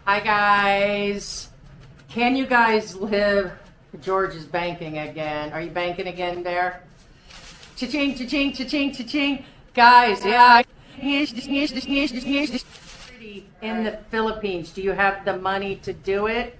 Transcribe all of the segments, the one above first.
Hi guys. Can you guys live? George is banking again. Are you banking again there? Cha-ching, cha-ching, cha-ching, cha-ching. Guys, yeah. In the Philippines, do you have the money to do it?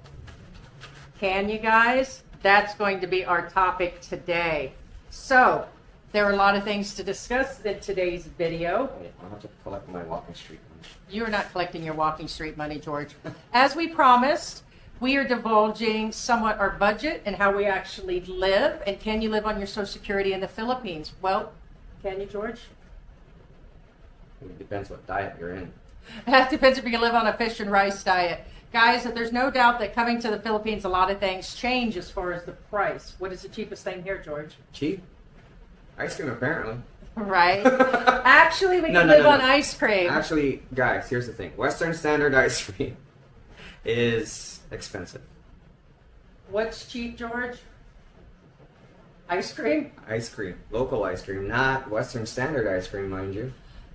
Can you guys? That's going to be our topic today. So, there are a lot of things to discuss in today's video. Wait, I'll have to collect my walking street money. You're not collecting your walking street money, George. As we promised, we are divulging somewhat our budget and how we actually live. And can you live on your Social Security in the Philippines? Well, can you, George? It depends what diet you're in. That depends if you can live on a fish and rice diet. Guys, there's no doubt that coming to the Philippines, a lot of things change as far as the price. What is the cheapest thing here, George? Cheap? Ice cream, apparently. Right. Actually, we can live on ice cream. Actually, guys, here's the thing. Western Standard ice cream is expensive. What's cheap, George? Ice cream? Ice cream. Local ice cream, not Western Standard ice cream, mind you.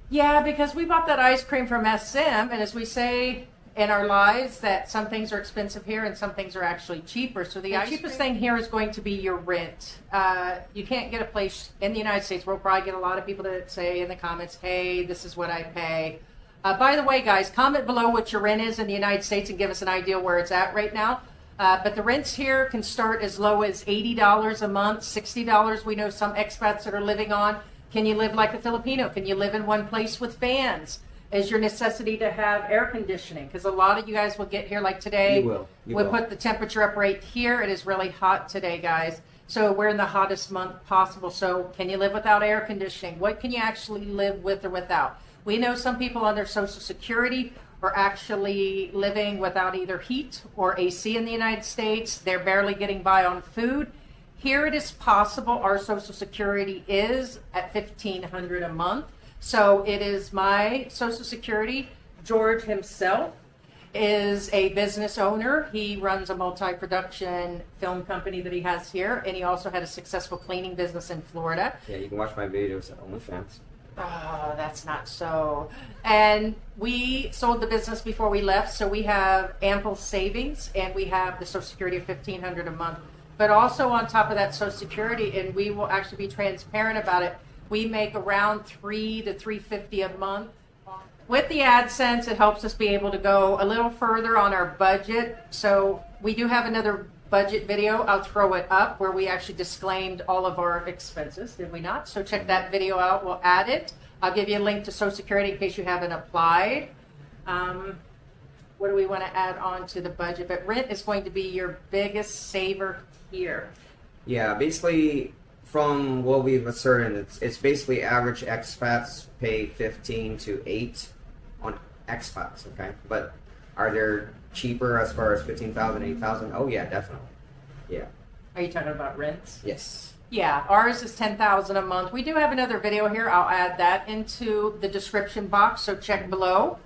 Yeah, because we bought that ice cream from SM, and as we say in our lives, that some things are expensive here and some things are actually cheaper. So the cheapest thing here is going to be your rent. You can't get a place in the United States. We'll probably get a lot of people that say in the comments, hey, this is what I pay. By the way, guys, comment below what your rent is in the United States and give us an idea where it's at right now. But the rents here can start as low as $80 a month, $60. We know some expats that are living on. Can you live like a Filipino? Can you live in one place with fans? Is your necessity to have air conditioning? Because a lot of you guys will get here like today. You We will. put the temperature up right here. It is really hot today, guys. So we're in the hottest month possible. So can you live without air conditioning? What can you actually live with or without? We know some people on their Social Security are actually living without either heat or AC in the United States. They're barely getting by on food. Here it is possible. Our Social Security is at $1,500 a month. So it is my Social Security. George himself is a business owner. He runs a multi-production film company that he has here, and he also had a successful cleaning business in Florida. Yeah, you can watch my videos at OnlyFans. Oh, that's not so. And we sold the business before we left, so we have ample savings, and we have the Social Security of $1,500 a month. But also on top of that Social Security, and we will actually be transparent about it, we make around $300 to $350 a month. With the AdSense, it helps us be able to go a little further on our budget. So we do have another budget video. I'll throw it up where we actually disclaimed all of our expenses, did we not? So check that video out. We'll add it. I'll give you a link to Social Security in case you haven't applied. What do we want to add on to the budget? But rent is going to be your biggest saver here. Yeah, basically, from what we've ascertained, it's basically average expats pay 15 to 8 on expats, okay? But are there cheaper as far as 15,000, 8,000? Oh yeah, definitely. Yeah. Are you talking about rents? Yes. Yeah, ours is $10,000 a month. We do have another video here. I'll add that into the description box, so check below.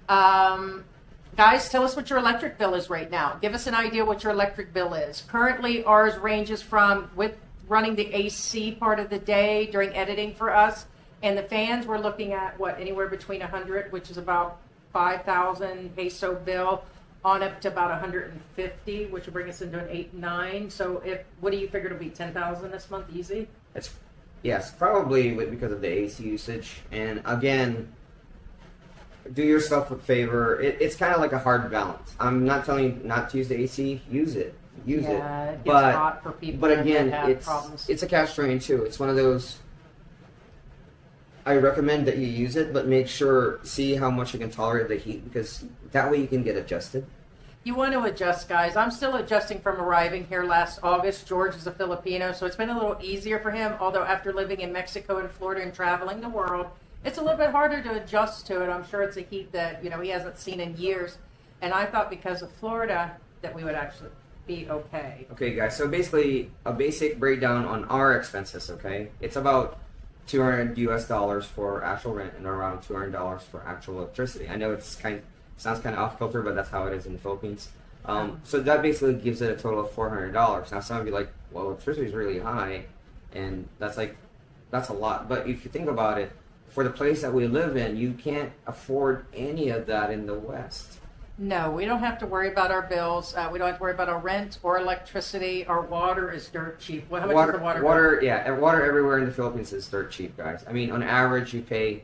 Guys, tell us what your electric bill is right now. Give us an idea what your electric bill is. Currently, ours ranges from, with running the AC part of the day during editing for us, and the fans, we're looking at, what, anywhere between 100, which is about 5,000 peso bill, on up to about 150, which will bring us into an 8, 9. So what do you figure it'll be, 10,000 this month, easy? Yes, probably because of the AC usage. And again, do yourself a favor. It's kind of like a hard balance. I'm not telling you not to use the AC. Use it. Use it. It gets hot for people but again, that have problems. it's a catch-22. It's one of those. I recommend that you use it, but make sure, see how much you can tolerate the heat, because that way you can get adjusted. You want to adjust, guys. I'm still adjusting from arriving here last August. George is a Filipino, so it's been a little easier for him, although after living in Mexico and Florida and traveling the world, it's a little bit harder to adjust to it. I'm sure it's a heat that, he hasn't seen in years. And I thought because of Florida that we would actually be okay. Okay, guys, so basically a basic breakdown on our expenses, okay? It's about $200 US for actual rent and around $200 for actual electricity. I know sounds kind of off kilter, but that's how it is in the Philippines. So that basically gives it a total of $400. Now some of you are like, well, electricity is really high, and that's a lot. But if you think about it, for the place that we live in, you can't afford any of that in the West. No, we don't have to worry about our bills. We don't have to worry about our rent or electricity. Our water is dirt cheap. How much is the water bill? Water everywhere in the Philippines is dirt cheap, guys. I mean, on average, you pay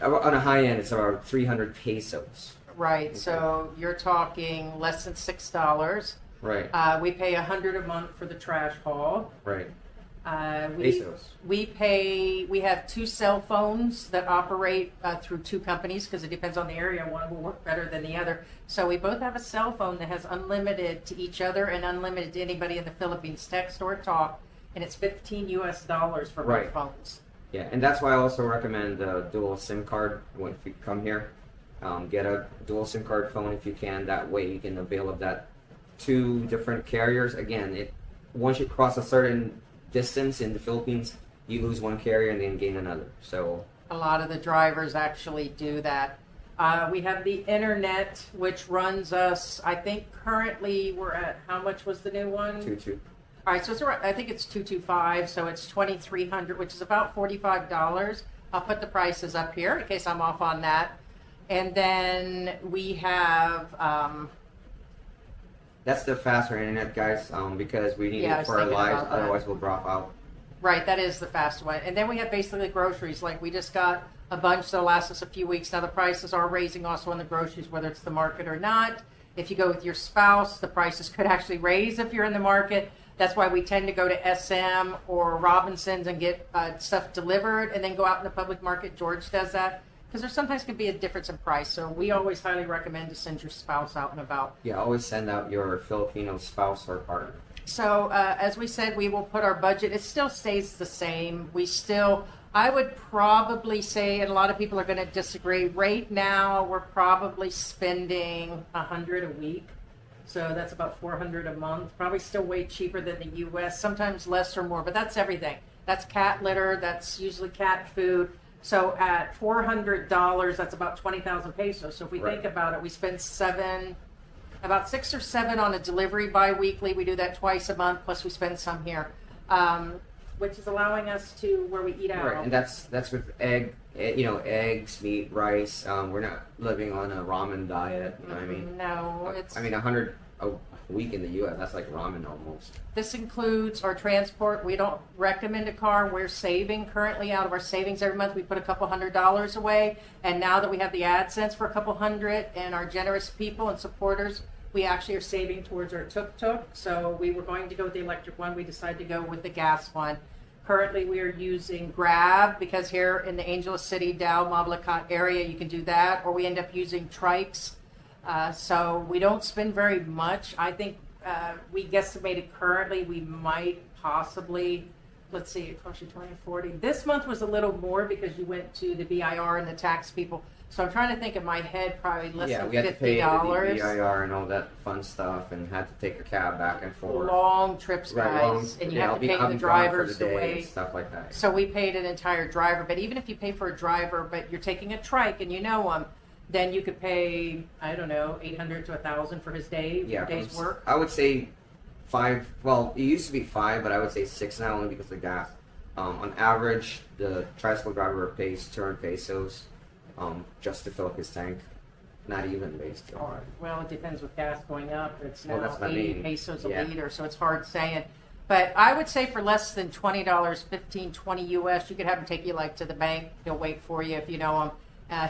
on a high end, it's about 300 pesos. Right. Okay. So you're talking less than $6. Right. We pay $100 a month for the trash haul. Right. Pesos. We have 2 cell phones that operate through 2 companies because it depends on the area. One will work better than the other. So we both have a cell phone that has unlimited to each other and unlimited to anybody in the Philippines, text or talk, and it's $15 for Right. both phones. Yeah, and that's why I also recommend a dual SIM card if you come here. Get a dual SIM card phone if you can. That way you can avail of that 2 different carriers. Again, once you cross a certain distance in the Philippines, you lose one carrier and then gain another. So a lot of the drivers actually do that. We have the internet, which runs us, I think currently we're at, how much was the new one? 2.2. All right, so it's around, I think it's 225, so it's 2,300, which is about $45. I'll put the prices up here in case I'm off on that. And then we have, that's the faster internet, guys, because we need Yeah, I it was for our thinking lives, about that. otherwise we'll drop out. right, that is the fast one. And then we have basically groceries, like we just got a bunch that'll last us a few weeks. Now the prices are raising also on the groceries, whether it's the market or not. If you go with your spouse, the prices could actually raise if you're in the market. That's why we tend to go to SM or Robinson's and get stuff delivered and then go out in the public market. George does that because there sometimes can be a difference in price. So we always highly recommend to send your spouse out and about. Yeah, always send out your Filipino spouse or partner. So as we said, we will put our budget. It still stays the same. I would probably say, and a lot of people are going to disagree, right now we're probably spending $100 a week. So that's about $400 a month. Probably still way cheaper than the U.S. Sometimes less or more, but that's everything. That's cat litter. That's usually cat food. So at $400, that's about 20,000 pesos. So if we Right. think about it, we spend about 6 or 7 on a delivery bi-weekly. We do that twice a month, plus we spend some here, which is allowing us to where we eat out. Right, and that's with eggs, meat, rice. We're not living on a ramen diet. You know what I mean? No, it's. I mean, 100 a week in the U.S. That's like ramen almost. This includes our transport. We don't recommend a car. We're saving currently out of our savings every month. We put a couple $100 away, and now that we have the AdSense for a couple hundred, and our generous people and supporters, we actually are saving towards our tuk-tuk. So we were going to go with the electric one. We decided to go with the gas one. Currently, we are using Grab because here in the Angeles City, Dow, Mabalacat area, you can do that, or we end up using Trikes. So we don't spend very much. I think we guesstimated currently we might possibly, let's see, it cost you 20, 40. This month was a little more because you went to the BIR and the tax people. So I'm trying to think in my head, probably less than $50. We had to pay the BIR and all that fun stuff, and had to take a cab back and forth. Long trips, guys, and you have to pay the drivers the away. Stuff like that. So we paid an entire driver. But even if you pay for a driver, but you're taking a trike and you know them, then you could pay, I don't know, $800 to $1,000 for his day's work. I would say 5. Well, it used to be 5, but I would say 6 now, only because of the gas. On average, the tricycle driver pays 200 pesos just to fill up his tank. Not even, basically. Well, it depends with gas going up. It's now that's what I 80 mean. pesos a Yeah. liter, so it's hard saying. But I would say for less than $20, 15, 20 US, you could have him take you like to the bank. He'll wait for you if you know him.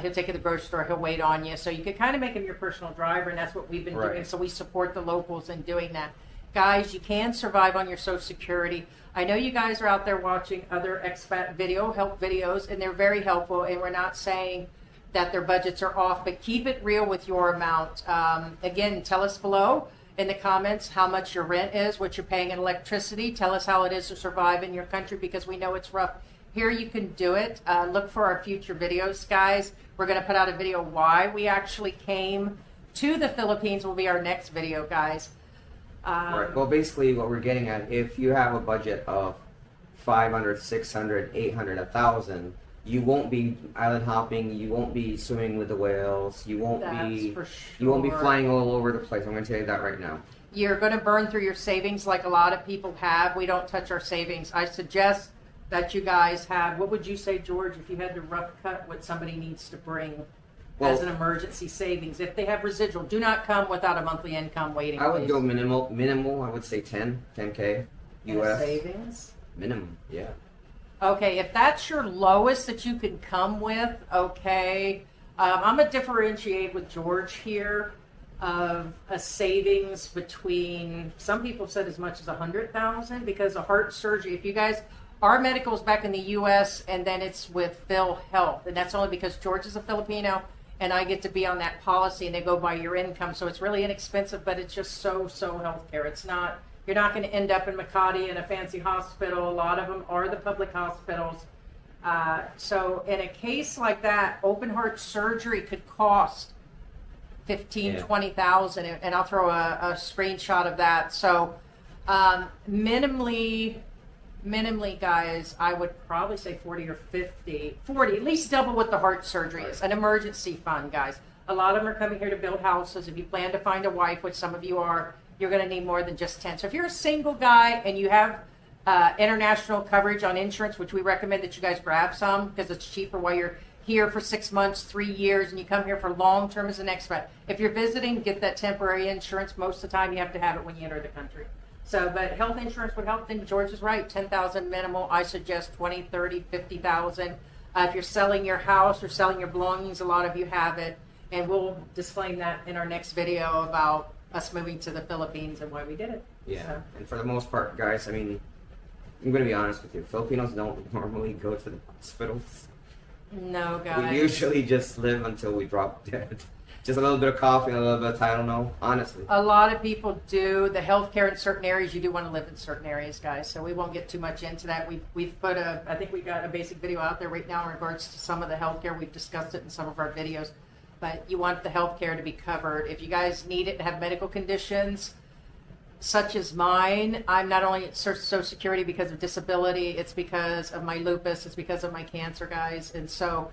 He'll take you to the grocery store. He'll wait on you. So you could kind of make him your personal driver, and that's what we've been doing. So we support the locals in doing that. Guys, you can survive on your Social Security. I know you guys are out there watching other expat help videos, and they're very helpful, and we're not saying that their budgets are off, but keep it real with your amount. Again, tell us below in the comments how much your rent is, what you're paying in electricity. Tell us how it is to survive in your country, because we know it's rough. Here you can do it. Look for our future videos, guys. We're going to put out a video why we actually came to the Philippines will be our next video, guys. Right. Well, basically what we're getting at, if you have a budget of 500, 600, 800, 1,000, you won't be island hopping, you won't be swimming with the whales, you won't be flying all over the place. I'm going to tell you that right now. You're going to burn through your savings like a lot of people have. We don't touch our savings. I suggest that you guys have, what would you say, George, if you had to rough cut what somebody needs to bring? Well, as an emergency savings. If they have residual, do not come without a monthly income waiting. I would please. go minimal. I would say 10K And a US savings. minimum. Yeah. Okay, if that's your lowest that you can come with, okay. I'm gonna differentiate with George here of a savings between, some people said as much as 100,000 because of heart surgery. If you guys, our medical's back in the U.S. and then it's with Phil Health, and that's only because George is a Filipino and I get to be on that policy, and they go by your income, so it's really inexpensive, but it's just so healthcare. It's not, you're not going to end up in Makati in a fancy hospital. A lot of them are the public hospitals. So in a case like that, open heart surgery could cost 15, Yeah. 20,000, and I'll throw a screenshot of that. So minimally, guys, I would probably say 40 or 50. 40, at least double what the heart surgery is. An emergency fund, guys. A lot of them are coming here to build houses. If you plan to find a wife, which some of you are, you're going to need more than just 10. So if you're a single guy and you have international coverage on insurance, which we recommend that you guys grab some because it's cheaper while you're here for 6 months, 3 years, and you come here for long term as an expat. If you're visiting, get that temporary insurance. Most of the time you have to have it when you enter the country. So, but health insurance would help. Then George is right, 10,000 minimal. I suggest 20, 30, 50,000. If you're selling your house or selling your belongings, a lot of you have it. And we'll disclaim that in our next video about us moving to the Philippines and why we did it. Yeah. So. And for the most part, guys, I mean, I'm going to be honest with you. Filipinos don't normally go to the hospitals. No, guys. We usually just live until we drop dead. Just a little bit of coffee and a little bit of Tylenol, honestly. A lot of people do. The healthcare in certain areas, you do want to live in certain areas, guys. So we won't get too much into that. We've put I think we got a basic video out there right now in regards to some of the healthcare. We've discussed it in some of our videos. But you want the healthcare to be covered. If you guys need it and have medical conditions, such as mine, I'm not only at Social Security because of disability, it's because of my lupus, it's because of my cancer, guys. And so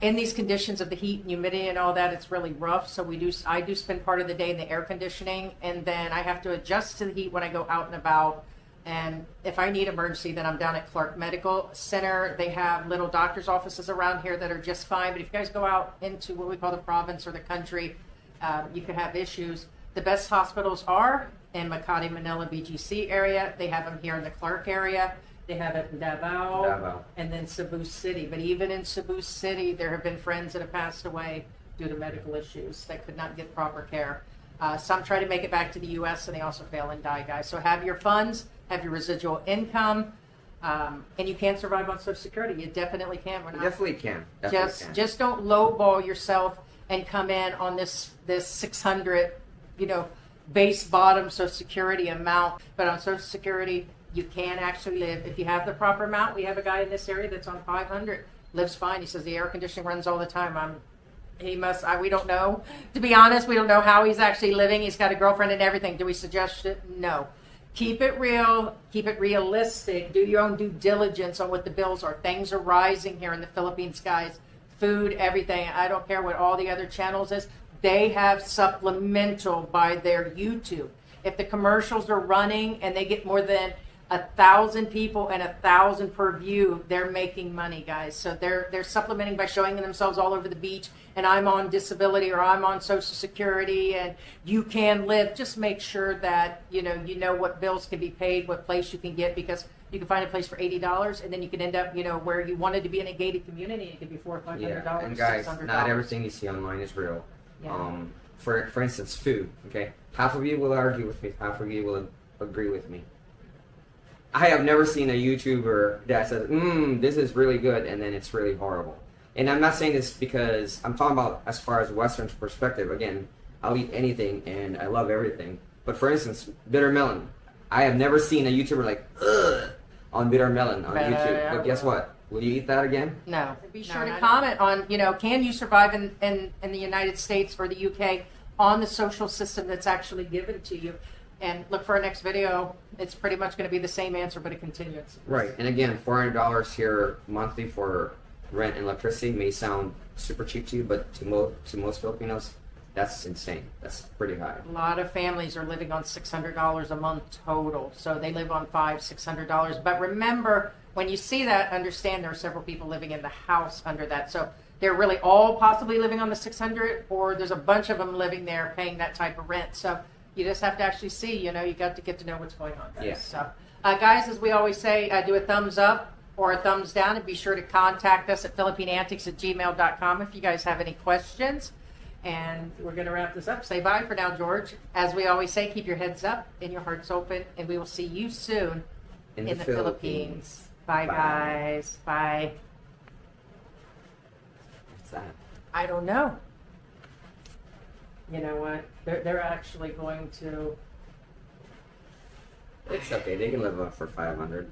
in these conditions of the heat and humidity and all that, it's really rough. So I do spend part of the day in the air conditioning, and then I have to adjust to the heat when I go out and about. And if I need emergency, then I'm down at Clark Medical Center. They have little doctor's offices around here that are just fine. But if you guys go out into what we call the province or the country, you could have issues. The best hospitals are in Makati, Manila, BGC area. They have them here in the Clark area. They have it in Davao, and then Cebu City. But even in Cebu City, there have been friends that have passed away due to medical issues that could not get proper care. Some try to make it back to the U.S. and they also fail and die, guys. So have your funds, have your residual income, and you can survive on Social Security. You definitely can. You definitely can. Definitely can. Just don't lowball yourself and come in on this 600, base bottom Social Security amount. But on Social Security, you can actually live. If you have the proper amount, we have a guy in this area that's on 500, lives fine. He says the air conditioning runs all the time. We don't know. To be honest, we don't know how he's actually living. He's got a girlfriend and everything. Do we suggest it? No. Keep it real. Keep it realistic. Do your own due diligence on what the bills are. Things are rising here in the Philippines, guys. Food, everything. I don't care what all the other channels is. They have supplemental by their YouTube. If the commercials are running and they get more than 1,000 people and 1,000 per view, they're making money, guys. So they're supplementing by showing themselves all over the beach, and I'm on disability or I'm on Social Security and you can live. Just make sure that you know what bills can be paid, what place you can get, because you can find a place for $80 and then you can end up where you wanted to be in a gated community. It could be $400 or $500. Yeah, and guys, $600. not everything you see online is real. Yeah. For instance, food. Okay, half of you will argue with me, half of you will agree with me. I have never seen a YouTuber that says, this is really good, and then it's really horrible. And I'm not saying this because I'm talking about as far as Western perspective. Again, I'll eat anything, and I love everything. But for instance, bitter melon. I have never seen a YouTuber like, on bitter melon on YouTube. But guess what? Will you eat that again? No. Be sure to comment on, can you survive in the United States or the UK on the social system that's actually given to you? And look for our next video. It's pretty much going to be the same answer, but it continues. Right. And again, $400 here monthly for rent and electricity may sound super cheap to you, but to most Filipinos, that's insane. That's pretty high. A lot of families are living on $600 a month total. So they live on $500-$600. But remember, when you see that, understand there are several people living in the house under that. So they're really all possibly living on the 600, or there's a bunch of them living there paying that type of rent. So you just have to actually see, you know, you got to get to know what's going on, guys. Yeah. So, guys, as we always say, do a thumbs up or a thumbs down, and be sure to contact us at PHILIPPINEANTICS@gmail.com if you guys have any questions. And we're going to wrap this up. Say bye for now, George. As we always say, keep your heads up and your hearts open, and we will see you soon in the Philippines. Bye, guys. Bye. What's that? I don't know. You know what? They're actually going to. It's okay. They can live up for 500.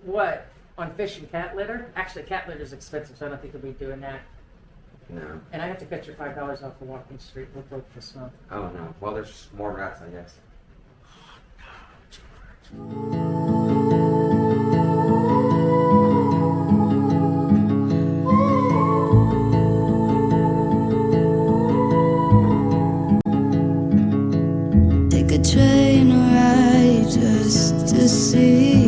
What? On fish and cat litter? Actually, cat litter is expensive, so I don't think we'll be doing that. No. And I have to cut your $5 off for walking the street. We're broke this month. Oh no. Well, there's more rats, I guess. Take a train ride just to see